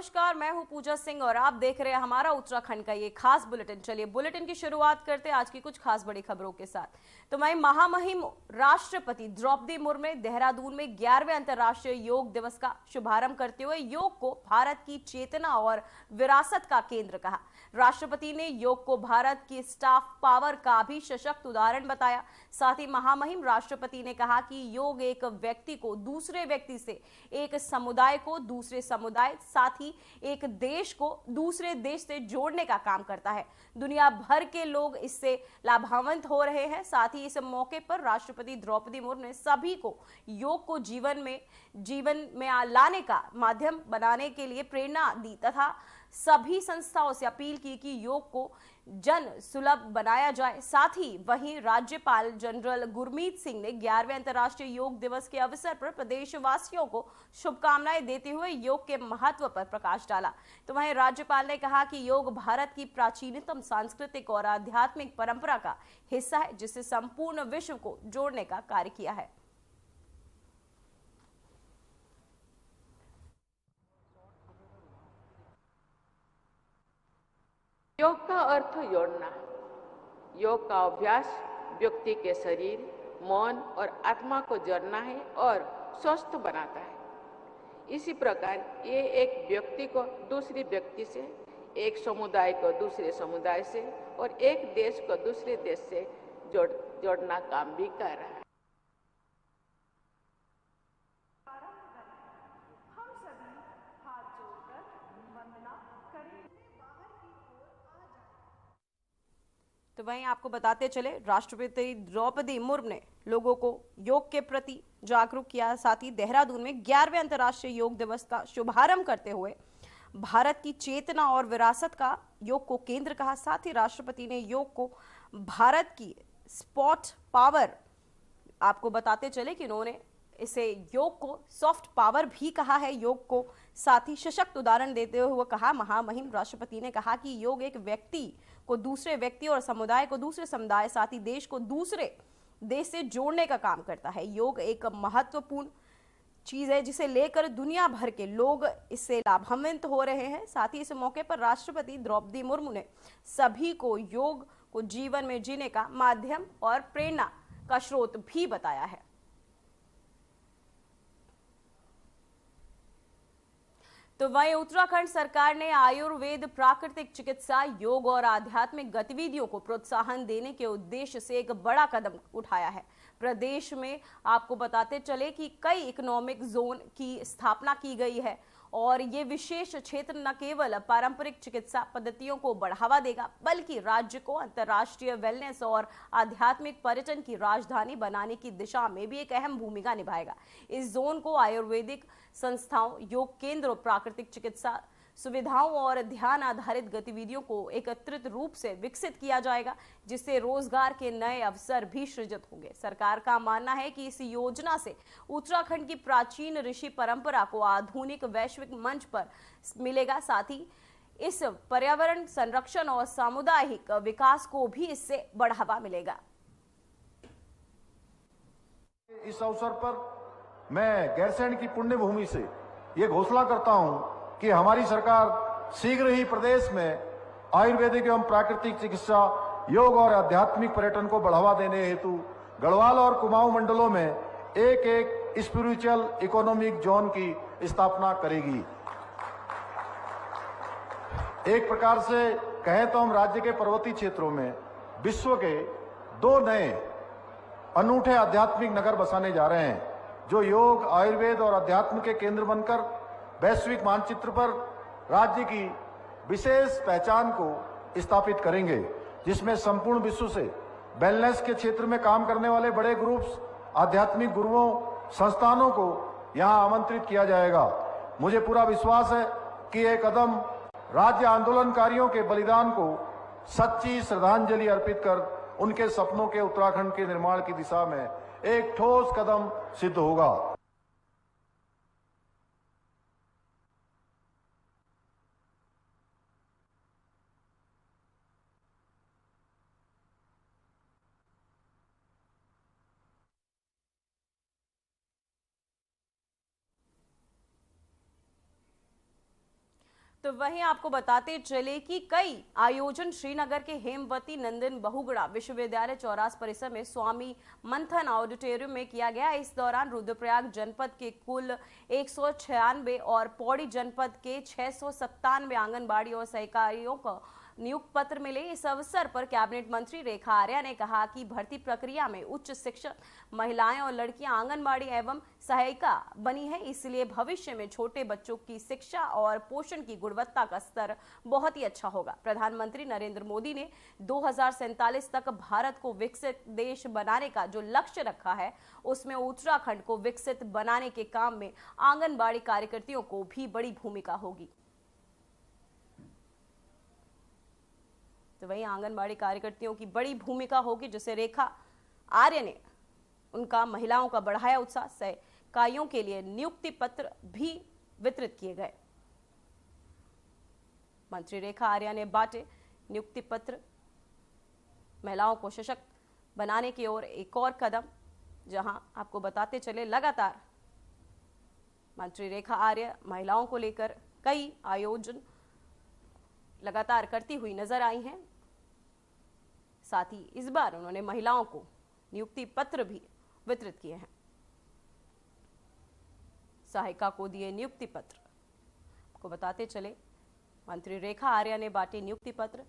नमस्कार, मैं हूं पूजा सिंह और आप देख रहे हैं हमारा उत्तराखंड का ये खास बुलेटिन। चलिए बुलेटिन की शुरुआत करते हैं आज की कुछ खास बड़ी खबरों के साथ। तो वहीं महामहिम राष्ट्रपति द्रौपदी मुर्मू ने देहरादून में 11वें अंतर्राष्ट्रीय योग दिवस का शुभारंभ करते हुए योग को भारत की चेतना और विरासत का केंद्र कहा। राष्ट्रपति ने योग को भारत की स्टाफ पावर का भी सशक्त उदाहरण बताया। साथ ही महामहिम राष्ट्रपति ने कहा कि योग एक व्यक्ति को दूसरे व्यक्ति से, एक समुदाय को दूसरे समुदाय, साथ ही एक देश को दूसरे देश से जोड़ने का काम करता है। दुनिया भर के लोग इससे लाभान्वित हो रहे हैं। साथ ही इस मौके पर राष्ट्रपति द्रौपदी मुर्मू ने सभी को योग को जीवन में लाने का माध्यम बनाने के लिए प्रेरणा दी तथा सभी संस्थाओं से अपील की कि योग को जन सुलभ बनाया जाए। साथ ही वहीं राज्यपाल जनरल गुरमीत सिंह ने 11वें अंतर्राष्ट्रीय योग दिवस के अवसर पर प्रदेशवासियों को शुभकामनाएं देते हुए योग के महत्व पर प्रकाश डाला। तो वहीं राज्यपाल ने कहा कि योग भारत की प्राचीनतम सांस्कृतिक और आध्यात्मिक परंपरा का हिस्सा है, जिससे संपूर्ण विश्व को जोड़ने का कार्य किया है। योग का अर्थ जोड़ना। योग का अभ्यास व्यक्ति के शरीर, मन और आत्मा को जोड़ना है और स्वस्थ बनाता है। इसी प्रकार ये एक व्यक्ति को दूसरी व्यक्ति से, एक समुदाय को दूसरे समुदाय से और एक देश को दूसरे देश से जोड़ना काम भी कर रहा है। तो वहीं आपको बताते चले, राष्ट्रपति द्रौपदी मुर्मू ने लोगों को योग के प्रति जागरूक किया। साथ ही देहरादून में 11वें अंतर्राष्ट्रीय योग दिवस का शुभारंभ करते हुए भारत की चेतना और विरासत का योग को केंद्र कहा। साथ ही राष्ट्रपति ने योग को भारत की स्पॉट पावर, आपको बताते चले कि उन्होंने इसे योग को सॉफ्ट पावर भी कहा है योग को। साथ ही सशक्त उदाहरण देते हुए कहा, महामहिम राष्ट्रपति ने कहा कि योग एक व्यक्ति को दूसरे व्यक्ति और समुदाय को दूसरे समुदाय, साथ ही देश को दूसरे देश से जोड़ने का काम करता है। योग एक महत्वपूर्ण चीज है जिसे लेकर दुनिया भर के लोग इससे लाभान्वित हो रहे हैं। साथ ही इस मौके पर राष्ट्रपति द्रौपदी मुर्मू ने सभी को योग को जीवन में जीने का माध्यम और प्रेरणा का स्रोत भी बताया है। तो वहीं उत्तराखंड सरकार ने आयुर्वेद, प्राकृतिक चिकित्सा, योग और आध्यात्मिक गतिविधियों को प्रोत्साहन देने के उद्देश्य से एक बड़ा कदम उठाया है। प्रदेश में आपको बताते चले कि कई इकोनॉमिक जोन की स्थापना की गई है और ये विशेष क्षेत्र न केवल पारंपरिक चिकित्सा पद्धतियों को बढ़ावा देगा, बल्कि राज्य को अंतर्राष्ट्रीय वेलनेस और आध्यात्मिक पर्यटन की राजधानी बनाने की दिशा में भी एक अहम भूमिका निभाएगा। इस जोन को आयुर्वेदिक संस्थाओं, योग केंद्रों, प्राकृतिक चिकित्सा सुविधाओं और ध्यान आधारित गतिविधियों को एकत्रित रूप से विकसित किया जाएगा, जिससे रोजगार के नए अवसर भी सृजित होंगे। सरकार का मानना है कि इस योजना से उत्तराखंड की प्राचीन ऋषि परंपरा को आधुनिक वैश्विक मंच पर मिलेगा। साथ ही इस पर्यावरण संरक्षण और सामुदायिक विकास को भी इससे बढ़ावा मिलेगा। इस अवसर पर मैं गैरसैंण की पुण्य भूमि से ये घोषणा करता हूं कि हमारी सरकार शीघ्र ही प्रदेश में आयुर्वेदिक एवं प्राकृतिक चिकित्सा, योग और आध्यात्मिक पर्यटन को बढ़ावा देने हेतु गढ़वाल और कुमाऊं मंडलों में एक एक स्पिरिचुअल इकोनॉमिक जोन की स्थापना करेगी। एक प्रकार से कहें तो हम राज्य के पर्वतीय क्षेत्रों में विश्व के 2 नए अनूठे आध्यात्मिक नगर बसाने जा रहे हैं, जो योग, आयुर्वेद और अध्यात्म के केंद्र बनकर वैश्विक मानचित्र पर राज्य की विशेष पहचान को स्थापित करेंगे, जिसमें संपूर्ण विश्व से वेलनेस के क्षेत्र में काम करने वाले बड़े ग्रुप्स, आध्यात्मिक गुरुओं, संस्थानों को यहां आमंत्रित किया जाएगा। मुझे पूरा विश्वास है कि यह कदम राज्य आंदोलनकारियों के बलिदान को सच्ची श्रद्धांजलि अर्पित कर उनके सपनों के उत्तराखंड के निर्माण की दिशा में एक ठोस कदम सिद्ध होगा। तो वहीं आपको बताते चले कि कई आयोजन श्रीनगर के हेमवती नंदन बहुगुणा विश्वविद्यालय चौरास परिसर में स्वामी मंथन ऑडिटोरियम में किया गया। इस दौरान रुद्रप्रयाग जनपद के कुल 196 और पौड़ी जनपद के 697 आंगनबाड़ी और सहकारियों को नियुक्ति पत्र मिले। इस अवसर पर कैबिनेट मंत्री रेखा आर्या ने कहा कि भर्ती प्रक्रिया में उच्च शिक्षित महिलाएं और लड़कियां आंगनबाड़ी एवं सहायिका बनी है, इसलिए भविष्य में छोटे बच्चों की शिक्षा और पोषण की गुणवत्ता का स्तर बहुत ही अच्छा होगा। प्रधानमंत्री नरेंद्र मोदी ने 2047 तक भारत को विकसित देश बनाने का जो लक्ष्य रखा है, उसमें उत्तराखंड को विकसित बनाने के काम में आंगनबाड़ी कार्यकर्तियों को भी बड़ी भूमिका होगी। तो वहीं आंगनबाड़ी कार्यकर्तियों की बड़ी भूमिका होगी, जिसे रेखा आर्य ने उनका महिलाओं का बढ़ाया उत्साह। सहकारियों के लिए नियुक्ति पत्र भी वितरित किए गए। मंत्री रेखा आर्या ने बांटे नियुक्ति पत्र। महिलाओं को सशक्त बनाने की ओर एक और कदम, जहां आपको बताते चले लगातार मंत्री रेखा आर्य महिलाओं को लेकर कई आयोजन लगातार करती हुई नजर आई हैं। साथ ही इस बार उन्होंने महिलाओं को नियुक्ति पत्र भी वितरित किए हैं। सहायिका को दिए नियुक्ति पत्र। आपको बताते चले मंत्री रेखा आर्या ने बांटे नियुक्ति पत्र।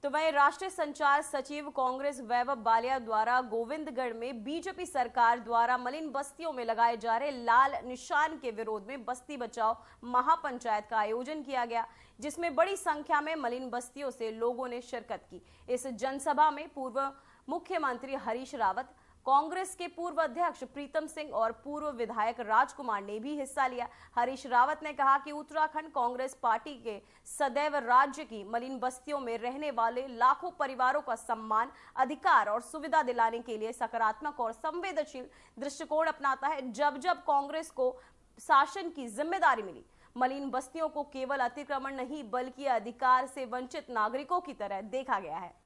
तो वहीं राष्ट्रीय संचार सचिव कांग्रेस वैभव बालिया द्वारा गोविंदगढ़ में बीजेपी सरकार द्वारा मलिन बस्तियों में लगाए जा रहे लाल निशान के विरोध में बस्ती बचाओ महापंचायत का आयोजन किया गया, जिसमें बड़ी संख्या में मलिन बस्तियों से लोगों ने शिरकत की। इस जनसभा में पूर्व मुख्यमंत्री हरीश रावत, कांग्रेस के पूर्व अध्यक्ष प्रीतम सिंह और पूर्व विधायक राजकुमार ने भी हिस्सा लिया। हरीश रावत ने कहा कि उत्तराखंड कांग्रेस पार्टी के सदैव राज्य की मलिन बस्तियों में रहने वाले लाखों परिवारों का सम्मान, अधिकार और सुविधा दिलाने के लिए सकारात्मक और संवेदनशील दृष्टिकोण अपनाता है। जब जब कांग्रेस को शासन की जिम्मेदारी मिली, मलिन बस्तियों को केवल अतिक्रमण नहीं बल्कि अधिकार से वंचित नागरिकों की तरह देखा गया है।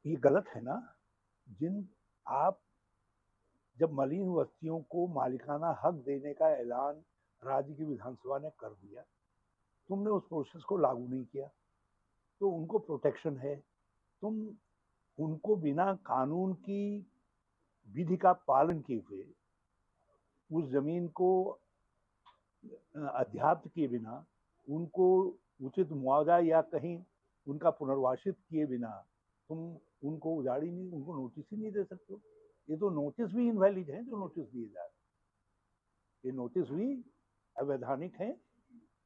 ये गलत है ना। आप जब मलिन बस्तियों को मालिकाना हक देने का ऐलान राज्य की विधानसभा ने कर दिया, तुमने उस प्रोसेस को लागू नहीं किया, तो उनको प्रोटेक्शन है। तुम उनको बिना कानून की विधि का पालन किए हुए उस जमीन को अध्याप्त किए बिना, उनको उचित मुआवजा या कहीं उनका पुनर्वासित किए बिना तुम उनको उजाड़ी नहीं, उनको नोटिस ही नहीं दे सकते हो। ये तो नोटिस भी इनवैलिड है जो नोटिस दिए जा रहे हैं। ये नोटिस भी अवैधानिक है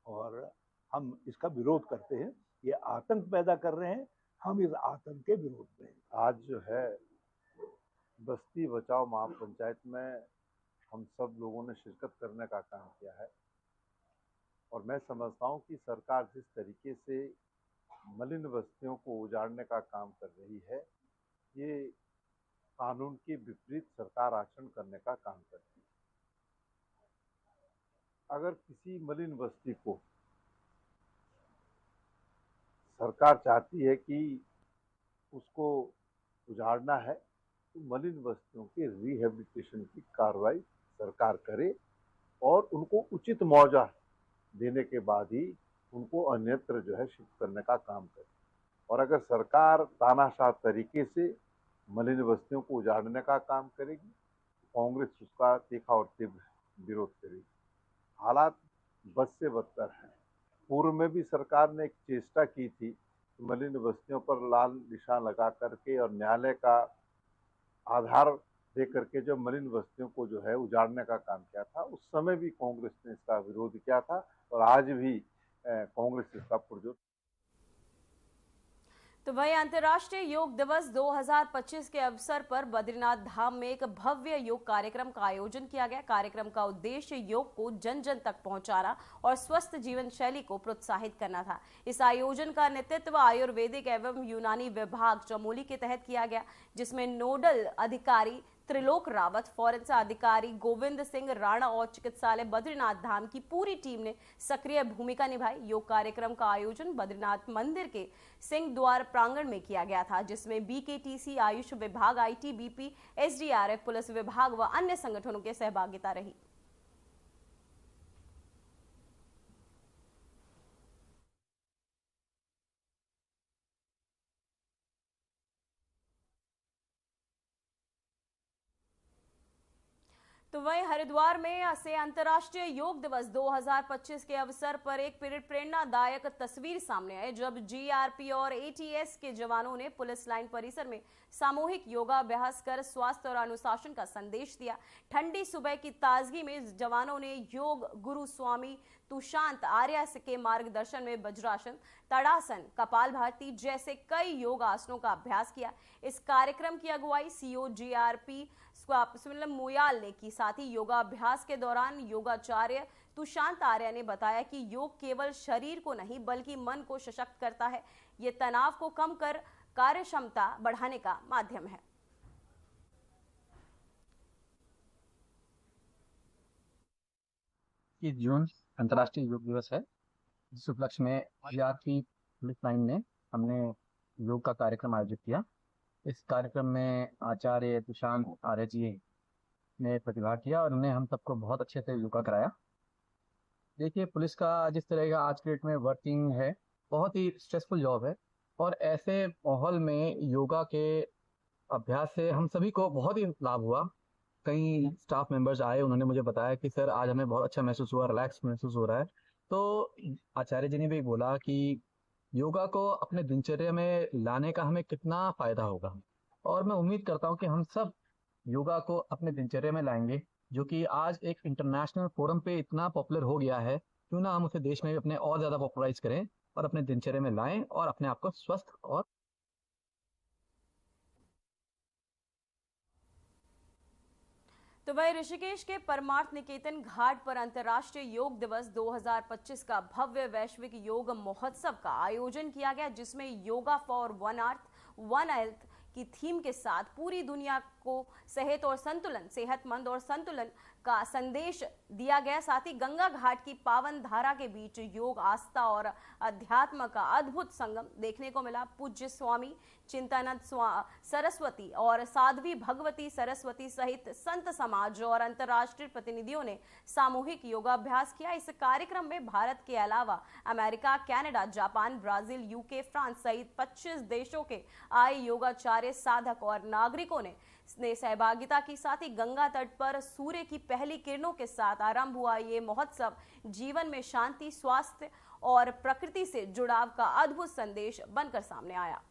और हम इसका विरोध करते हैं। ये आतंक पैदा कर रहे हैं, हम इस आतंक के विरोध में हैं। आज जो है बस्ती बचाओ महापंचायत में हम सब लोगों ने शिरकत करने का काम किया है और मैं समझता हूँ कि सरकार जिस तरीके से मलिन बस्तियों को उजाड़ने का काम कर रही है, ये कानून के विपरीत सरकार आचरण करने का काम करती है। अगर किसी मलिन बस्ती को सरकार चाहती है कि उसको उजाड़ना है, तो मलिन बस्तियों के रिहेबिलिटेशन की कार्रवाई सरकार करे और उनको उचित मुआवजा देने के बाद ही उनको अन्यत्र जो है शिफ्ट करने का काम करे। और अगर सरकार तानाशाह तरीके से मलिन बस्तियों को उजाड़ने का काम करेगी, कांग्रेस उसका तीखा और तीव्र विरोध करेगी। हालात बद से बदतर हैं। पूर्व में भी सरकार ने एक चेष्टा की थी मलिन बस्तियों पर लाल निशान लगा करके और न्यायालय का आधार दे करके जो मलिन बस्तियों को जो है उजाड़ने का काम किया था, उस समय भी कांग्रेस ने इसका विरोध किया था और आज भी कांग्रेस इसका पुरजोर। तो वहीं अंतर्राष्ट्रीय योग दिवस 2025 के अवसर पर बद्रीनाथ धाम में एक भव्य योग कार्यक्रम का आयोजन किया गया। कार्यक्रम का उद्देश्य योग को जन जन तक पहुंचाना और स्वस्थ जीवन शैली को प्रोत्साहित करना था। इस आयोजन का नेतृत्व आयुर्वेदिक एवं यूनानी विभाग चमोली के तहत किया गया, जिसमें नोडल अधिकारी त्रिलोक रावत, फॉरेंसिक अधिकारी गोविंद सिंह राणा और चिकित्सालय बद्रीनाथ धाम की पूरी टीम ने सक्रिय भूमिका निभाई। योग कार्यक्रम का आयोजन बद्रीनाथ मंदिर के सिंह द्वार प्रांगण में किया गया था, जिसमें बीकेटीसी, आयुष विभाग, आईटीबीपी, एसडीआरएफ, पुलिस विभाग व अन्य संगठनों की सहभागिता रही। तो वहीं हरिद्वार में से अंतर्राष्ट्रीय योग दिवस 2025 के अवसर पर एक प्रेरणादायक तस्वीर सामने आई, जब जीआरपी और एटीएस के जवानों ने पुलिस लाइन परिसर में सामूहिक योगाभ्यास कर स्वास्थ्य और अनुशासन का संदेश दिया। ठंडी सुबह की ताजगी में जवानों ने योग गुरु स्वामी तुषांत आर्य के मार्गदर्शन में वज्रासन, तड़ासन, कपालभाति जैसे कई योग आसनों का अभ्यास किया। इस कार्यक्रम की अगुवाई सीओ जीआरपी सुनील मोयाल ने की। साथ ही योगाभ्यास के दौरान योगाचार्य तुषांत आर्य ने बताया कि योग केवल शरीर को नहीं बल्कि मन को सशक्त करता है। ये तनाव को कम कर कार्य क्षमता बढ़ाने का माध्यम है। इस जून अंतर्राष्ट्रीय योग दिवस है, जिस उपलक्ष्य में जीआरपी पुलिस लाइन ने हमने योग का कार्यक्रम आयोजित किया। इस कार्यक्रम में आचार्य तुषांत आर्य जी ने प्रतिभाग किया और उन्हें हम सबको बहुत अच्छे से योगा कराया। देखिए, पुलिस का जिस तरह का आज के डेट में वर्किंग है, बहुत ही स्ट्रेसफुल जॉब है और ऐसे माहौल में योगा के अभ्यास से हम सभी को बहुत ही लाभ हुआ। कई स्टाफ मेंबर्स आए, उन्होंने मुझे बताया कि सर आज हमें बहुत अच्छा महसूस हुआ, रिलैक्स महसूस हो रहा है। तो आचार्य जी ने भी बोला कि योगा को अपने दिनचर्या में लाने का हमें कितना फायदा होगा और मैं उम्मीद करता हूं कि हम सब योगा को अपने दिनचर्या में लाएंगे, जो कि आज एक इंटरनेशनल फोरम पे इतना पॉपुलर हो गया है। क्यों ना हम उसे देश में अपने और ज्यादा पॉपुलराइज करें और अपने दिनचर्या में लाएं और अपने आप को स्वस्थ और तो वही ऋषिकेश के परमार्थ निकेतन घाट पर अंतर्राष्ट्रीय योग दिवस 2025 का भव्य वैश्विक योग महोत्सव का आयोजन किया गया, जिसमें yoga for one earth one health की थीम के साथ पूरी दुनिया को सेहतमंद और संतुलन का संदेश दिया गया। साथ ही गंगा घाट की पावन धारा के बीच योग, आस्था और अध्यात्म का अद्भुत संगम देखने को मिला। पूज्य स्वामी चिंतानंद सरस्वती और साध्वी भगवती सरस्वती सहित संत समाज और अंतर्राष्ट्रीय प्रतिनिधियों ने सामूहिक योगाभ्यास किया। इस कार्यक्रम में भारत के अलावा America, Canada, Japan, Brazil, UK, France सहित 25 देशों के आए योगाचार्य, साधक और नागरिकों ने सहभागिता की। साथ ही गंगा तट पर सूर्य की पहली किरणों के साथ आरंभ हुआ ये महोत्सव जीवन में शांति, स्वास्थ्य और प्रकृति से जुड़ाव का अद्भुत संदेश बनकर सामने आया।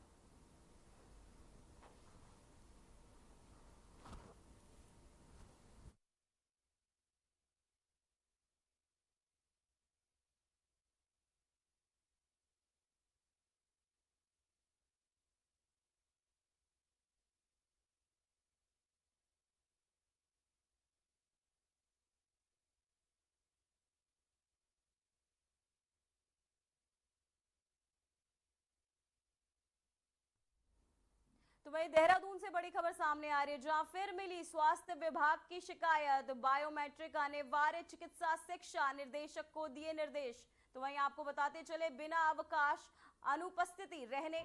तो वही देहरादून से बड़ी खबर सामने आ रही है, जहां फिर मिली स्वास्थ्य विभाग की शिकायत। बायोमेट्रिक अनिवार्य चिकित्सा शिक्षा निदेशक को दिए निर्देश। तो वहीं आपको बताते चले, बिना अवकाश अनुपस्थिति रहने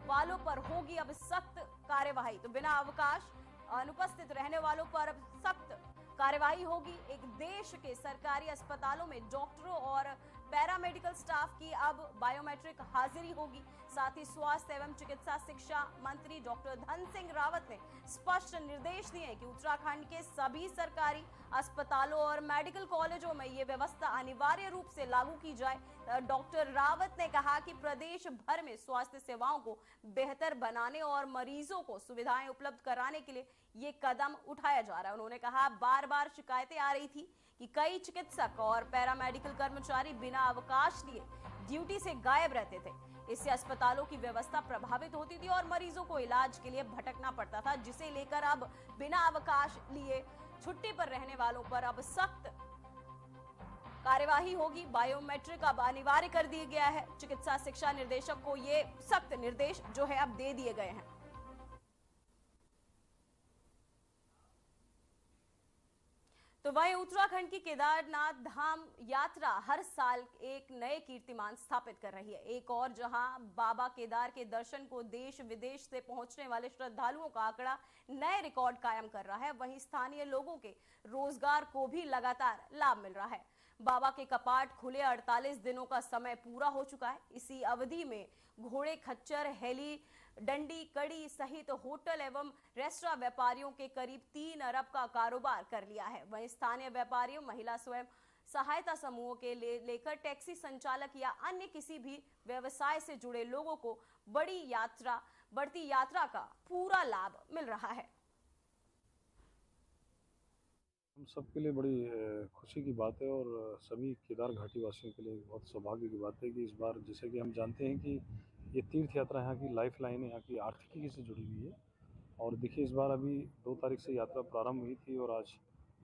वालों पर होगी अब सख्त कार्यवाही। तो बिना अवकाश अनुपस्थित रहने वालों पर अब सख्त कार्यवाही होगी। एक देश के सरकारी अस्पतालों में डॉक्टरों और पैरामेडिकल स्टाफ की अब बायोमेट्रिक हाजिरी होगी। साथ ही स्वास्थ्य एवं चिकित्सा शिक्षा मंत्री डॉक्टर धन सिंह रावत ने स्पष्ट निर्देश दिए कि उत्तराखंड के सभी सरकारी अस्पतालों और मेडिकल कॉलेजों में ये व्यवस्था अनिवार्य रूप से लागू की जाए, डॉक्टर रावत ने कहा कि प्रदेश भर में स्वास्थ्य सेवाओं को बेहतर बनाने और मरीजों को सुविधाएं उपलब्ध कराने के लिए ये कदम उठाया जा रहा है। उन्होंने कहा बार बार शिकायतें आ रही थी कि कई चिकित्सक और पैरामेडिकल कर्मचारी बिना अवकाश लिए ड्यूटी से गायब रहते थे। इससे अस्पतालों की व्यवस्था प्रभावित होती थी और मरीजों को इलाज के लिए भटकना पड़ता था, जिसे लेकर अब बिना अवकाश लिए छुट्टी पर रहने वालों पर अब सख्त कार्यवाही होगी। बायोमेट्रिक अब अनिवार्य कर दिया गया है। चिकित्सा शिक्षा निर्देशक को ये सख्त निर्देश जो है अब दे दिए गए हैं। तो वहीं उत्तराखंड की केदारनाथ धाम यात्रा हर साल एक नए कीर्तिमान स्थापित कर रही है। एक और जहां बाबा केदार के दर्शन को देश विदेश से पहुंचने वाले श्रद्धालुओं का आंकड़ा नए रिकॉर्ड कायम कर रहा है, वहीं स्थानीय लोगों के रोजगार को भी लगातार लाभ मिल रहा है। बाबा के कपाट खुले 48 दिनों का समय पूरा हो चुका है। इसी अवधि में घोड़े, खच्चर, हेली, डंडी, कड़ी सहित होटल एवं रेस्टोरेंट व्यापारियों के करीब 3 अरब का कारोबार कर लिया है। वहीं स्थानीय व्यापारियों, महिला स्वयं सहायता समूहों के लेकर टैक्सी संचालक या अन्य किसी भी व्यवसाय से जुड़े लोगों को बढ़ती यात्रा का पूरा लाभ मिल रहा है। हम सबके लिए बड़ी खुशी की बात है और सभी केदार घाटी वासियों के लिए बहुत सौभाग्य की बात है कि इस बार, जैसे कि हम जानते हैं कि ये तीर्थ यात्रा यहाँ की लाइफ लाइन है, यहाँ की आर्थिकी से जुड़ी हुई है। और देखिए, इस बार अभी 2 तारीख से यात्रा प्रारंभ हुई थी और आज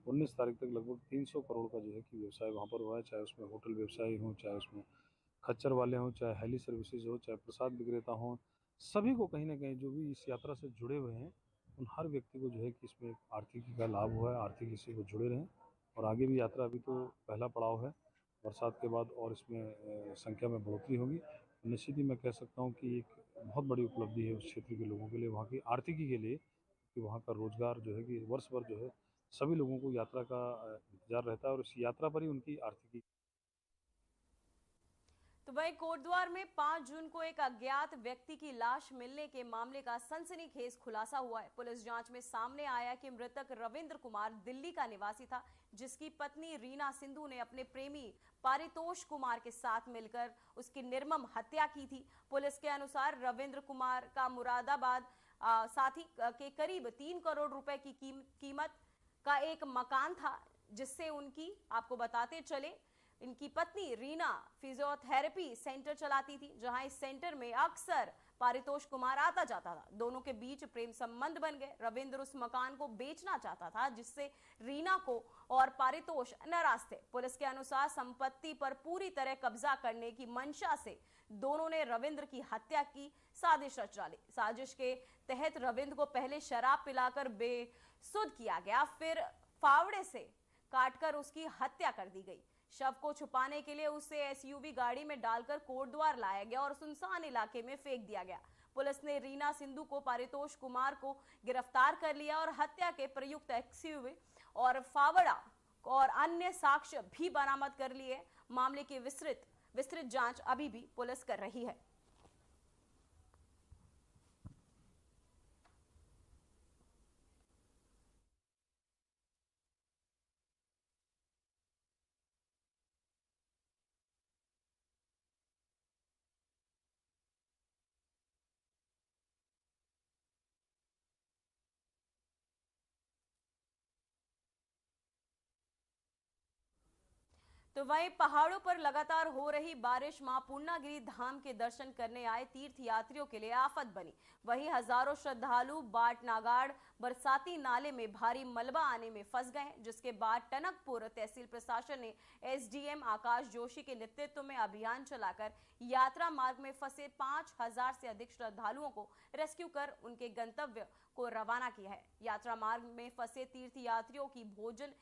19 तारीख तक लगभग 300 करोड़ का जो है कि व्यवसाय वहाँ पर हुआ है, चाहे उसमें होटल व्यवसायी हों, चाहे उसमें खच्चर वाले हों, चाहे हेली सर्विसेज हो, चाहे प्रसाद विक्रेता हों। सभी को कहीं ना कहीं जो भी इस यात्रा से जुड़े हुए हैं, उन हर व्यक्ति को जो है कि इसमें आर्थिकी का लाभ हुआ है, आर्थिकी से वो जुड़े रहें। और आगे भी यात्रा, अभी तो पहला पड़ाव है, बरसात के बाद और इसमें संख्या में बढ़ोतरी होगी। निश्चित ही मैं कह सकता हूँ कि एक बहुत बड़ी उपलब्धि है उस क्षेत्र के लोगों के लिए, वहाँ की आर्थिकी के लिए, कि वहाँ का रोजगार जो है कि वर्ष भर जो है सभी लोगों को यात्रा का इंतजार रहता है और इस यात्रा पर ही उनकी आर्थिकी। तो वहीं कोटद्वार में 5 जून को एक अज्ञात व्यक्ति की लाश मिलने के मामले का सनसनीखेज खुलासा हुआ है। पुलिस जांच में सामने आया कि मृतक रविंद्र कुमार दिल्ली का निवासी था, जिसकी पत्नी रीना सिंधु ने अपने प्रेमी पारितोष कुमार के साथ मिलकर उसकी निर्मम हत्या की थी। पुलिस के अनुसार रविंद्र कुमार का मुरादाबाद साथी के करीब 3 करोड़ रुपए की कीमत का एक मकान था, जिससे उनकी, आपको बताते चले, इनकी पत्नी रीना फिजियोथेरेपी सेंटर चलाती थी, जहां इस सेंटर में अक्सर पारितोष कुमार आता जाता था। दोनों के बीच प्रेम संबंध बन गए। रविंद्र उस मकान को बेचना चाहता था, जिससे रीना को और पारितोष नाराज थे। पुलिस के अनुसार संपत्ति पर पूरी तरह कब्जा करने की मंशा से दोनों ने रविंद्र की हत्या की साजिश रच डाली। साजिश के तहत रविंद्र को पहले शराब पिलाकर बेसुध किया गया, फिर फावड़े से काटकर उसकी हत्या कर दी गई। शव को छुपाने के लिए उसे एसयूवी गाड़ी में डालकर कोटद्वार लाया गया और सुनसान इलाके में फेंक दिया गया। पुलिस ने रीना सिंधु को, पारितोष कुमार को गिरफ्तार कर लिया और हत्या के प्रयुक्त एसयूवी और फावड़ा और अन्य साक्ष्य भी बरामद कर लिए। मामले की विस्तृत जांच अभी भी पुलिस कर रही है। तो वहीं पहाड़ों पर लगातार हो रही बारिश मां पूर्णागिरि धाम के दर्शन करने आए तीर्थ यात्रियों के लिए आफत बनी। वहीं हजारों श्रद्धालु बाट नागाड़ बरसाती नाले में भारी मलबा आने में फंस गए, जिसके बाद टनकपुर तहसील प्रशासन ने एसडीएम आकाश जोशी के नेतृत्व में अभियान चलाकर यात्रा मार्ग में फंसे 5000 से अधिक श्रद्धालुओं को रेस्क्यू कर उनके गंतव्य को रवाना किया है। यात्रा मार्ग में फंसे तीर्थ यात्रियों की भोजन